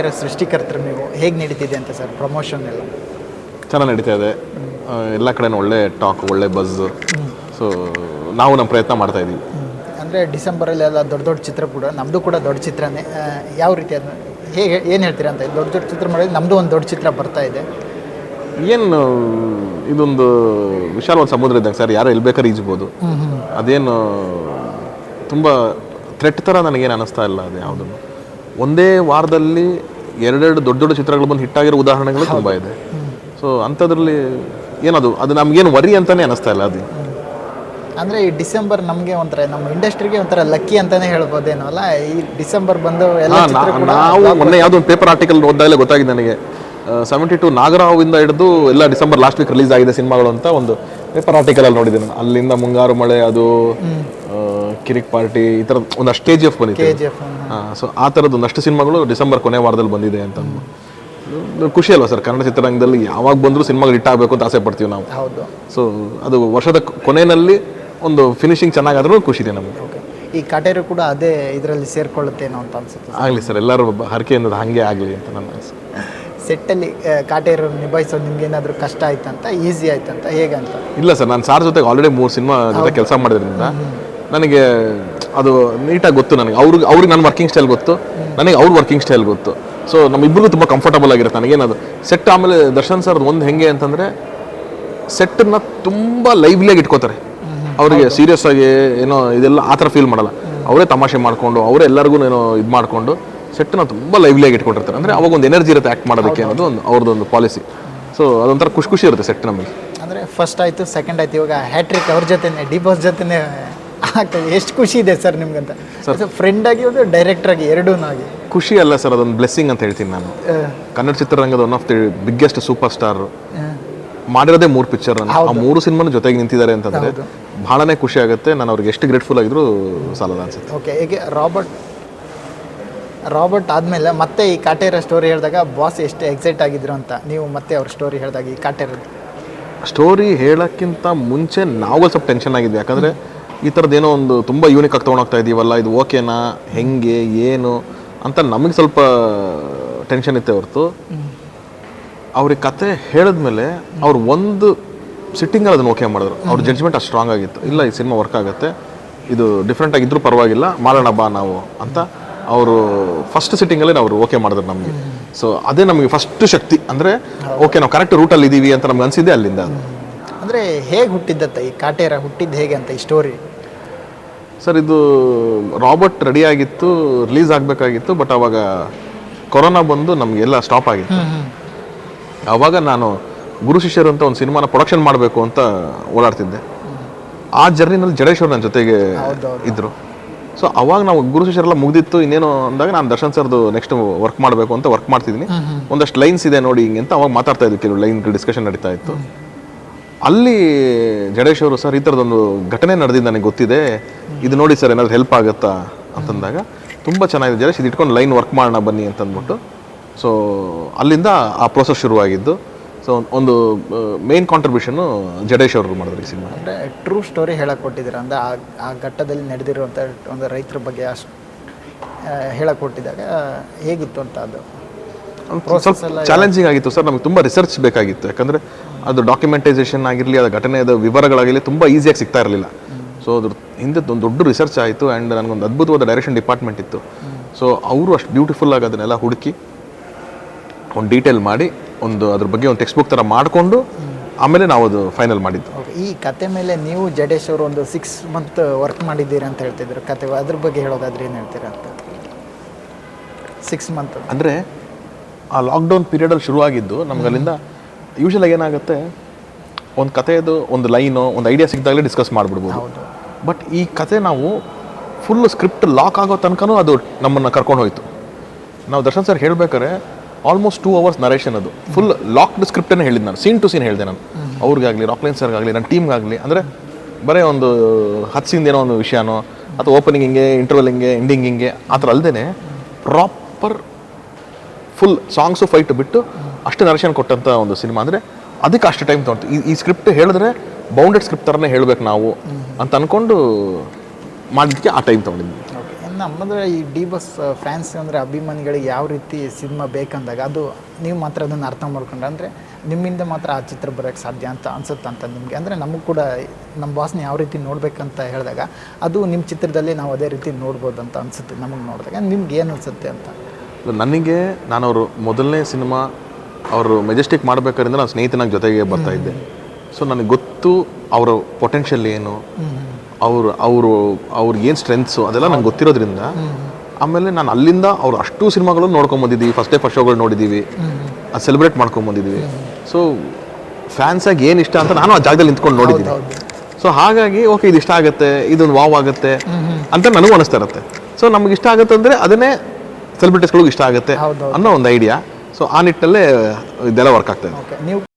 ಕಾಟೇರ ಸೃಷ್ಟಿಕರ್ತರು ನೀವು. ಹೇಗೆ ನಡೀತಿದೆ ಅಂತ ಸರ್ ಪ್ರಮೋಷನ್ ಎಲ್ಲ? ಚೆನ್ನಾಗಿ ನಡೀತಾ ಇದೆ. ಎಲ್ಲ ಕಡೆನೂ ಒಳ್ಳೆ ಟಾಕ್, ಒಳ್ಳೆ ಬಸ್. ಸೊ ನಾವು ನಮ್ಮ ಪ್ರಯತ್ನ ಮಾಡ್ತಾ ಇದ್ದೀವಿ. ಅಂದರೆ ಡಿಸೆಂಬರಲ್ಲಿ ಎಲ್ಲ ದೊಡ್ಡ ದೊಡ್ಡ ಚಿತ್ರ ಕೂಡ, ನಮ್ಮದು ಕೂಡ ದೊಡ್ಡ ಚಿತ್ರನೇ. ಯಾವ ರೀತಿ ಅದನ್ನ ಹೇಗೆ ಏನು ಹೇಳ್ತೀರಾ ಅಂತ? ದೊಡ್ಡ ದೊಡ್ಡ ಚಿತ್ರ ಮಾಡಿದ್ರೆ ನಮ್ಮದು ಒಂದು ದೊಡ್ಡ ಚಿತ್ರ ಬರ್ತಾ ಇದೆ. ಏನು ಇದೊಂದು ವಿಶಾಲವಾದ ಸಮುದ್ರ ಇದ್ದಂಗೆ ಸರ್, ಯಾರು ಎಲ್ಲಿ ಬೇಕಾದ್ರೆ ಈಜ್ಬೋದು. ಅದೇನು ತುಂಬ ಥ್ರೆಟ್ ಥರ ನನಗೇನು ಅನ್ನಿಸ್ತಾ ಇಲ್ಲ. ಅದು ಯಾವುದನ್ನು ಒಂದೇ ವಾರದಲ್ಲಿ ಎರಡೆರಡು ದೊಡ್ಡ ದೊಡ್ಡ ಚಿತ್ರಗಳು ಬಂದು ಹಿಟ್ಟಾಗಿರೋ ಉದಾಹರಣೆಗಳು ತುಂಬ ಇದೆ. ಸೊ ಅಂಥದ್ರಲ್ಲಿ ಏನದು ಅದು ನಮಗೇನು ವರಿ ಅಂತಲೇ ಅನ್ನಿಸ್ತಾ ಇಲ್ಲ. ಅದು ಅಂದರೆ ಈ ಡಿಸೆಂಬರ್ ನಮಗೆ ಒಂಥರ ನಮ್ಮ ಇಂಡಸ್ಟ್ರಿಗೆ ಒಂಥರ ಲಕ್ಕಿ ಅಂತಲೇ ಹೇಳ್ಬೋದೇನೋ ಅಲ್ಲ? ಈ ಡಿಸೆಂಬರ್ ಬಂದು ಎಲ್ಲ ನಾವು ಮೊನ್ನೆ ಯಾವುದೋ ಒಂದು ಪೇಪರ್ ಆರ್ಟಿಕಲ್ ಓದಿದಾಗಲೇ ಗೊತ್ತಾಗಿದೆ ನನಗೆ. 72 ನಾಗರಾವಿಂದ ಹಿಡಿದು ಎಲ್ಲ ಡಿಸೆಂಬರ್ ಲಾಸ್ಟ್ ವೀಕ್ ರಿಲೀಸ್ ಆಗಿದೆ ಸಿನಿಮಾಗಳು ಅಂತ ಒಂದು ಪೇಪರ್ ಆರ್ಟಿಕಲ್ ನೋಡಿದೆ ನಾನು. ಅಲ್ಲಿಂದ ಮುಂಗಾರು ಮಳೆ, ಅದು ಕಿರಿಕ್ ಪಾರ್ಟಿ, ಈ ಥರದ್ದು ಒಂದಷ್ಟು KGF ಬಂದಿದೆ. ಸೊ ಆ ಥರದ್ದು ಒಂದಷ್ಟು ಸಿನಿಮಾಗಳು ಡಿಸೆಂಬರ್ ಕೊನೆ ವಾರದಲ್ಲಿ ಬಂದಿದೆ ಅಂತ ಖುಷಿ ಅಲ್ವಾ ಸರ್? ಕನ್ನಡ ಚಿತ್ರರಂಗದಲ್ಲಿ ಯಾವಾಗ ಬಂದರೂ ಸಿನಿಮಾಗಳು ಹಿಟ್ ಆಗಬೇಕು ಅಂತ ಆಸೆ ಪಡ್ತೀವಿ ನಾವು. ಸೊ ಅದು ವರ್ಷದ ಕೊನೆಯಲ್ಲಿ ಒಂದು ಫಿನಿಶಿಂಗ್ ಚೆನ್ನಾಗಾದ್ರೂ ಖುಷಿ ಇದೆ ನಮಗೆ. ಈ ಕಾಟೇರು ಕೂಡ ಅದೇ ಇದರಲ್ಲಿ ಸೇರ್ಕೊಳ್ಳುತ್ತೇನೋ ಅಂತ ಅನ್ಸುತ್ತೆ. ಆಗಲಿ ಸರ್, ಎಲ್ಲರೂ ಹರಕೆಯಿಂದ ಹಾಗೆ ಆಗಲಿ ಅಂತ ನನ್ನ ಆಸೆ. ಸೆಟ್ಟಲ್ಲಿ ಕಾಟೇರು ನಿಭಾಯಿಸೋದು ನಿಮ್ಗೆ ಏನಾದರೂ ಕಷ್ಟ ಆಯ್ತಂತ, ಈಸಿ ಆಯ್ತಂತ, ಹೇಗಂತ? ಇಲ್ಲ ಸರ್, ನಾನು ಸಾರ್ ಜೊತೆಗೆ ಆಲ್ರೆಡಿ 3 ಸಿನಿಮಾ ಜೊತೆ ಕೆಲಸ ಮಾಡಿದ್ರಿಂದ ನನಗೆ ಅದು ನೀಟಾಗಿ ಗೊತ್ತು. ನನಗೆ ಅವ್ರಿಗೆ ನನ್ನ ವರ್ಕಿಂಗ್ ಸ್ಟೈಲ್ ಗೊತ್ತು, ನನಗೆ ಅವ್ರ ವರ್ಕಿಂಗ್ ಸ್ಟೈಲ್ ಗೊತ್ತು. ಸೊ ನಮ್ಮಿಬ್ಬರಿಗೂ ತುಂಬ ಕಂಫರ್ಟಬಲ್ ಆಗಿರುತ್ತೆ ನನಗೇನದು ಸೆಟ್. ಆಮೇಲೆ ದರ್ಶನ್ ಸರ್ ಒಂದು ಹೆಂಗೆ ಅಂತಂದರೆ ಸೆಟ್ಟನ್ನು ತುಂಬ ಲೈವ್ಲಿಯಾಗಿ ಇಟ್ಕೋತಾರೆ. ಅವರಿಗೆ ಸೀರಿಯಸ್ ಆಗಿ ಏನೋ ಇದೆಲ್ಲ ಆ ಥರ ಫೀಲ್ ಮಾಡಲ್ಲ. ಅವರೇ ತಮಾಷೆ ಮಾಡಿಕೊಂಡು ಅವರೇ ಎಲ್ಲರಿಗೂ ಏನೋ ಇದು ಮಾಡಿಕೊಂಡು ಸೆಟ್ಟನ್ನ ತುಂಬ ಲೈವ್ಲಿಯಾಗಿ ಇಟ್ಕೊಂಡಿರ್ತಾರೆ. ಅಂದರೆ ಅವಾಗ ಒಂದು ಎನರ್ಜಿ ಇರುತ್ತೆ ಆ್ಯಕ್ಟ್ ಮಾಡೋದಕ್ಕೆ ಅನ್ನೋದು ಅವ್ರದ್ದೊಂದು ಪಾಲಿಸಿ. ಸೊ ಅದೊಂಥರ ಖುಷಿ ಇರುತ್ತೆ ಸೆಟ್ ನಮಗೆ. ಅಂದರೆ ಫಸ್ಟ್ ಆಯಿತು, ಸೆಕೆಂಡ್ ಆಯಿತು, ಇವಾಗ ಹ್ಯಾಟ್ರಿಕ್ ಅವ್ರ ಜೊತೆನೇ, ಡಿ ಬಾಸ್ ಜೊತೆನೇ ಆಗ್ತದೆ. ಎಷ್ಟು ಖುಷಿ ಇದೆ ಸರ್ ನಿಮ್ಗೆ ಅಂತ? ಸರ್ ಫ್ರೆಂಡ್ ಆಗಿ ಒಂದು ಡೈರೆಕ್ಟರ್ ಆಗಿ ಎರಡೂ ಆಗಿ ಖುಷಿ ಅಲ್ಲ ಸರ್, ಅದೊಂದು ಬ್ಲೆಸ್ಸಿಂಗ್ ಅಂತ ಹೇಳ್ತೀನಿ ನಾನು. ಕನ್ನಡ ಚಿತ್ರರಂಗದ one of the biggest super star ಮಾಡಿರೋದೇ 3 ಪಿಕ್ಚರ್. ಆ 3 ಸಿನಿಮಾನ ಜೊತೆಗೆ ನಿಂತಿದ್ದಾರೆ ಅಂತಂದರೆ ಭಾಳನೇ ಖುಷಿ ಆಗುತ್ತೆ. ನಾನು ಅವ್ರಿಗೆ ಎಷ್ಟು ಗ್ರೇಟ್ಫುಲ್ ಆಗಿದ್ರು ಸಾಲದ ಅನ್ಸುತ್ತೆ. ಓಕೆ, ಹೇಗೆ ರಾಬರ್ಟ್ ಆದಮೇಲೆ ಮತ್ತೆ ಈ ಕಾಟೇರ ಸ್ಟೋರಿ ಹೇಳಿದಾಗ ಬಾಸ್ ಎಷ್ಟು ಎಕ್ಸೈಟ್ ಆಗಿದ್ರು ಅಂತ ನೀವು ಮತ್ತೆ ಅವ್ರ ಸ್ಟೋರಿ ಹೇಳಿದಾಗ ಈ ಕಾಟೇರ ಸ್ಟೋರಿ ಹೇಳೋಕ್ಕಿಂತ ಮುಂಚೆ ನಾವು ಸ್ವಲ್ಪ ಟೆನ್ಷನ್ ಆಗಿದ್ವಿ. ಯಾಕಂದರೆ ಈ ಥರದ್ದೇನೋ ಒಂದು ತುಂಬ ಯೂನಿಕ್ ಆಗಿ ತೊಗೊಂಡೋಗ್ತಾ ಇದ್ದೀವಲ್ಲ, ಇದು ಓಕೆನಾ, ಹೆಂಗೆ, ಏನು ಅಂತ ನಮಗೆ ಸ್ವಲ್ಪ ಟೆನ್ಷನ್ ಇತ್ತೆ ಹೊರತು ಅವ್ರಿಗೆ ಕತೆ ಹೇಳಿದ್ಮೇಲೆ ಅವ್ರು ಒಂದು ಸಿಟ್ಟಿಂಗಲ್ಲಿ ಅದನ್ನು ಓಕೆ ಮಾಡಿದ್ರು. ಅವ್ರ ಜಡ್ಜ್ಮೆಂಟ್ ಅಷ್ಟು ಸ್ಟ್ರಾಂಗ್ ಆಗಿತ್ತು. ಇಲ್ಲ, ಈ ಸಿನಿಮಾ ವರ್ಕ್ ಆಗುತ್ತೆ, ಇದು ಡಿಫ್ರೆಂಟ್ ಆಗಿದ್ರೂ ಪರವಾಗಿಲ್ಲ, ಮಾಡೋಣ ಬಾ ನಾವು ಅಂತ ಅವರು ಫಸ್ಟ್ ಸಿಟ್ಟಿಂಗಲ್ಲೇ ಅವರು ಓಕೆ ಮಾಡಿದ್ರು ನಮಗೆ. ಸೊ ಅದೇ ನಮಗೆ ಫಸ್ಟ್ ಶಕ್ತಿ. ಅಂದರೆ ಓಕೆ, ನಾವು ಕರೆಕ್ಟ್ ರೂಟಲ್ಲಿ ಇದ್ದೀವಿ ಅಂತ ನಮ್ಗೆ ಅನಿಸಿದ್ದೆ ಅಲ್ಲಿಂದ. ಅಂದರೆ ಹೇಗೆ ಹುಟ್ಟಿದ್ದತ್ತ ಈ ಕಾಟೇರ? ಹುಟ್ಟಿದ್ದು ಹೇಗೆ ಅಂತ ಈ ಸ್ಟೋರಿ? ಸರ್, ಇದು ರಾಬರ್ಟ್ ರೆಡಿ ಆಗಿತ್ತು, ರಿಲೀಸ್ ಆಗಬೇಕಾಗಿತ್ತು. ಬಟ್ ಅವಾಗ ಕೊರೋನಾ ಬಂದು ನಮಗೆಲ್ಲ ಸ್ಟಾಪ್ ಆಗಿತ್ತು. ಆವಾಗ ನಾನು ಗುರು ಶಿಷ್ಯರು ಅಂತ ಒಂದು ಸಿನಿಮಾನ ಪ್ರೊಡಕ್ಷನ್ ಮಾಡಬೇಕು ಅಂತ ಓಡಾಡ್ತಿದ್ದೆ. ಆ ಜರ್ನಿನಲ್ಲಿ ಜಡೇಶ್ ಅವ್ರು ನನ್ನ ಜೊತೆಗೆ ಇದ್ದರು. ಸೊ ಅವಾಗ ನಾವು ಗುರು ಶಿಷ್ಯರೆಲ್ಲ ಮುಗ್ದಿತ್ತು, ಇನ್ನೇನು ಅಂದಾಗ ನಾನು ದರ್ಶನ್ ಸರ್ದು ನೆಕ್ಸ್ಟ್ ವರ್ಕ್ ಮಾಡಬೇಕು ಅಂತ ವರ್ಕ್ ಮಾಡ್ತಿದ್ದೀನಿ. ಒಂದಷ್ಟು ಲೈನ್ಸ್ ಇದೆ ನೋಡಿ ಹಿಂಗೆ ಅಂತ ಅವಾಗ ಮಾತಾಡ್ತಾ ಇದ್ವಿ, ಕೆಲವು ಲೈನ್ ಡಿಸ್ಕಷನ್ ನಡೀತಾ ಇತ್ತು. ಅಲ್ಲಿ ಜಡೇಶ್ ಅವರು, ಸರ್ ಈ ಥರದೊಂದು ಘಟನೆ ನಡೆದಿದ್ದು ನನಗೆ ಗೊತ್ತಿದೆ, ಇದು ನೋಡಿ ಸರ್ ಏನಾದರೂ ಹೆಲ್ಪ್ ಆಗುತ್ತಾ ಅಂತಂದಾಗ, ತುಂಬ ಚೆನ್ನಾಗಿದೆ ಜಡೇಶ್, ಇದು ಇಟ್ಕೊಂಡು ಲೈನ್ ವರ್ಕ್ ಮಾಡೋಣ ಬನ್ನಿ ಅಂತಂದ್ಬಿಟ್ಟು. ಸೊ ಅಲ್ಲಿಂದ ಆ ಪ್ರೋಸೆಸ್ ಶುರುವಾಗಿದ್ದು. ಸೊ ಒಂದು ಮೇನ್ ಕಾಂಟ್ರಿಬ್ಯೂಷನ್ನು ಜಡೇಶ್ ಅವರು ಮಾಡಿದ್ರು ಈ ಸಿನಿಮಾ. ಅಂದರೆ ಟ್ರೂ ಸ್ಟೋರಿ ಹೇಳಕ್ಕೆ ಕೊಟ್ಟಿದ್ದೀರ. ಅಂದರೆ ಆ ಘಟ್ಟದಲ್ಲಿ ನಡೆದಿರುವಂಥ ಒಂದು ರೈತರ ಬಗ್ಗೆ ಅಷ್ಟು ಹೇಳಕ್ಕೆ ಕೊಟ್ಟಿದ್ದಾಗ ಹೇಗಿತ್ತು ಅಂತ? ಅದು ಸ್ವಲ್ಪ ಚಾಲೆಂಜಿಂಗ್ ಆಗಿತ್ತು ಸರ್. ನಮಗೆ ತುಂಬ ರಿಸರ್ಚ್ ಬೇಕಾಗಿತ್ತು. ಯಾಕಂದರೆ ಅದು ಡಾಕ್ಯುಮೆಂಟೈಸೇಷನ್ ಆಗಿರಲಿ, ಅದು ಘಟನೆಯ ವಿವರಗಳಾಗಿರಲಿ ತುಂಬ ಈಸಿಯಾಗಿ ಸಿಗ್ತಾ ಇರಲಿಲ್ಲ. ಸೊ ಅದ್ರ ಹಿಂದೆ ಒಂದು ದೊಡ್ಡ ರಿಸರ್ಚ್ ಆಯಿತು. ಆ್ಯಂಡ್ ನನಗೊಂದು ಅದ್ಭುತವಾದ ಡೈರೆಕ್ಷನ್ ಡಿಪಾರ್ಟ್ಮೆಂಟ್ ಇತ್ತು. ಸೊ ಅವರು ಅಷ್ಟು ಬ್ಯೂಟಿಫುಲ್ಲಾಗಿ ಅದನ್ನೆಲ್ಲ ಹುಡುಕಿ ಒಂದು ಡೀಟೇಲ್ ಮಾಡಿ ಒಂದು ಅದ್ರ ಬಗ್ಗೆ ಒಂದು ಟೆಕ್ಸ್ಟ್ ಬುಕ್ ಥರ ಮಾಡಿಕೊಂಡು ಆಮೇಲೆ ನಾವು ಅದು ಫೈನಲ್ ಮಾಡಿದ್ದು. ಈ ಕತೆ ಮೇಲೆ ನೀವು ಜಡೇಶ್ ಅವರು ಒಂದು 6 ಮಂತ್ ವರ್ಕ್ ಮಾಡಿದ್ದೀರಾ ಅಂತ ಹೇಳ್ತಿದ್ರು. ಕತೆ ಅದ್ರ ಬಗ್ಗೆ ಹೇಳೋದಾದ್ರೆ ಏನು ಹೇಳ್ತೀರಾ ಅಂತ? 6 ಮಂತ್ ಅಂದರೆ ಆ ಲಾಕ್ಡೌನ್ ಪೀರಿಯಡಲ್ಲಿ ಶುರುವಾಗಿದ್ದು ನಮ್ಗೆ. ಅಲ್ಲಿಂದ ಯೂಶಲಾಗಿ ಏನಾಗುತ್ತೆ, ಒಂದು ಕಥೆಯದು ಒಂದು ಲೈನು, ಒಂದು ಐಡಿಯಾ ಸಿಕ್ಕಿದಾಗಲೇ ಡಿಸ್ಕಸ್ ಮಾಡಿಬಿಡ್ಬೋದು. ಬಟ್ ಈ ಕತೆ ನಾವು ಫುಲ್ ಸ್ಕ್ರಿಪ್ಟ್ ಲಾಕ್ ಆಗೋ ತನಕನೂ ಅದು ನಮ್ಮನ್ನು ಕರ್ಕೊಂಡು ಹೋಯಿತು. ನಾವು ದರ್ಶನ್ ಸರ್ ಹೇಳ್ಬೇಕಾದ್ರೆ ಆಲ್ಮೋಸ್ಟ್ 2 hours ನರೇಷನ್, ಅದು ಫುಲ್ ಲಾಕ್ಡ್ ಸ್ಕ್ರಿಪ್ಟನ್ನೇ ಹೇಳಿದ್ದು ನಾನು. ಸೀನ್ ಟು ಸೀನ್ ಹೇಳಿದೆ ನಾನು, ಅವ್ರಿಗಾಗಲಿ, ರಾಕ್ಲೈನ್ ಸರ್ಗಾಗಲಿ, ನನ್ನ ಟೀಮ್ಗಾಗಲಿ. ಅಂದರೆ ಬರೀ ಒಂದು 10 ಸೀನ್ ಏನೋ ಒಂದು ವಿಷಯನೋ ಅಥವಾ ಓಪನಿಂಗ್ ಹಿಂಗೆ, ಇಂಟರ್ವಲ್ ಹಿಂಗೆ, ಎಂಡಿಂಗ್ ಹಿಂಗೆ ಆ ಥರ ಅಲ್ಲದೆ ಪ್ರಾಪರ್ ಫುಲ್ ಸಾಂಗ್ಸು ಫೈಟು ಬಿಟ್ಟು ಅಷ್ಟು ನರೇಷನ್ ಕೊಟ್ಟಂಥ ಒಂದು ಸಿನಿಮಾ. ಅಂದರೆ ಅದಕ್ಕೆ ಅಷ್ಟು ಟೈಮ್ ತೊಗೊಂಡು ಈ ಸ್ಕ್ರಿಪ್ಟ್ ಹೇಳಿದ್ರೆ ಬೌಂಡೆಡ್ ಸ್ಕ್ರಿಪ್ಟ್ ಥರನೇ ಹೇಳಬೇಕು ನಾವು ಅಂತ ಅಂದ್ಕೊಂಡು ಮಾಡಿದ್ದಕ್ಕೆ ಆ ಟೈಮ್ ತೊಗೊಂಡಿದ್ವಿ. ನಮ್ಮದು ಈ ಡಿ ಬಾಸ್ ಫ್ಯಾನ್ಸ್ ಅಂದರೆ ಅಭಿಮಾನಿಗಳಿಗೆ ಯಾವ ರೀತಿ ಸಿನಿಮಾ ಬೇಕಂದಾಗ ಅದು ನೀವು ಮಾತ್ರ ಅದನ್ನು ಅರ್ಥ ಮಾಡ್ಕೊಂಡ್ರೆ ಅಂದರೆ ನಿಮ್ಮಿಂದ ಮಾತ್ರ ಆ ಚಿತ್ರ ಬರೋಕ್ಕೆ ಸಾಧ್ಯ ಅಂತ ಅನ್ಸುತ್ತೆ ಅಂತ ನಿಮಗೆ. ಅಂದರೆ ನಮಗೆ ಕೂಡ ನಮ್ಮ ಬಾಸ್ನ ಯಾವ ರೀತಿ ನೋಡಬೇಕಂತ ಹೇಳಿದಾಗ ಅದು ನಿಮ್ಮ ಚಿತ್ರದಲ್ಲಿ ನಾವು ಅದೇ ರೀತಿ ನೋಡ್ಬೋದು ಅಂತ ಅನಿಸುತ್ತೆ ನಮಗೆ ನೋಡಿದಾಗ. ನಿಮ್ಗೆ ಏನು ಅನಿಸುತ್ತೆ ಅಂತ? ನನಗೆ ನಾನು ಅವರು ಮೊದಲನೇ ಸಿನಿಮಾ ಅವರು ಮೆಜೆಸ್ಟಿಕ್ ಮಾಡಬೇಕಾದ್ರಿಂದ ನಾನು ಸ್ನೇಹಿತನಾಗ ಜೊತೆಗೆ ಬರ್ತಾ ಇದ್ದೆ. ಸೊ ನನಗೆ ಗೊತ್ತು ಅವರ ಪೊಟೆನ್ಷಿಯಲ್ ಏನು, ಅವ್ರಿಗೆ ಏನು ಸ್ಟ್ರೆಂತ್ಸು ಅದೆಲ್ಲ ನಂಗೆ ಗೊತ್ತಿರೋದ್ರಿಂದ. ಆಮೇಲೆ ನಾನು ಅಲ್ಲಿಂದ ಅವ್ರು ಅಷ್ಟು ಸಿನಿಮಾಗಳು ನೋಡ್ಕೊಂಬಂದಿದ್ದೀವಿ, ಫಸ್ಟ್ ಶೋಗಳು ನೋಡಿದ್ದೀವಿ, ಅದು ಸೆಲೆಬ್ರೇಟ್ ಮಾಡ್ಕೊಂಬಂದಿದ್ದೀವಿ. ಸೊ ಫ್ಯಾನ್ಸಾಗಿ ಏನು ಇಷ್ಟ ಅಂತ ನಾನು ಆ ಜಾಗದಲ್ಲಿ ನಿಂತ್ಕೊಂಡು ನೋಡಿದ್ದೀನಿ. ಸೊ ಹಾಗಾಗಿ ಓಕೆ ಇದು ಇಷ್ಟ ಆಗುತ್ತೆ, ಇದೊಂದು ವಾವ್ ಆಗುತ್ತೆ ಅಂತ ನನಗೂ ಅನಿಸ್ತಾ ಇರುತ್ತೆ. ಸೊ ನಮ್ಗೆ ಇಷ್ಟ ಆಗುತ್ತೆ ಅಂದರೆ ಅದನ್ನೇ ಸೆಲೆಬ್ರಿಟೀಸ್ಗಳಿಗೂ ಇಷ್ಟ ಆಗುತ್ತೆ ಅನ್ನೋ ಒಂದು ಐಡಿಯಾ. ಸೊ ಆ ನಿಟ್ಟಲ್ಲೇ ಇದೆಲ್ಲ ವರ್ಕ್ ಆಗ್ತಾ ಇದೆ. ನೀವು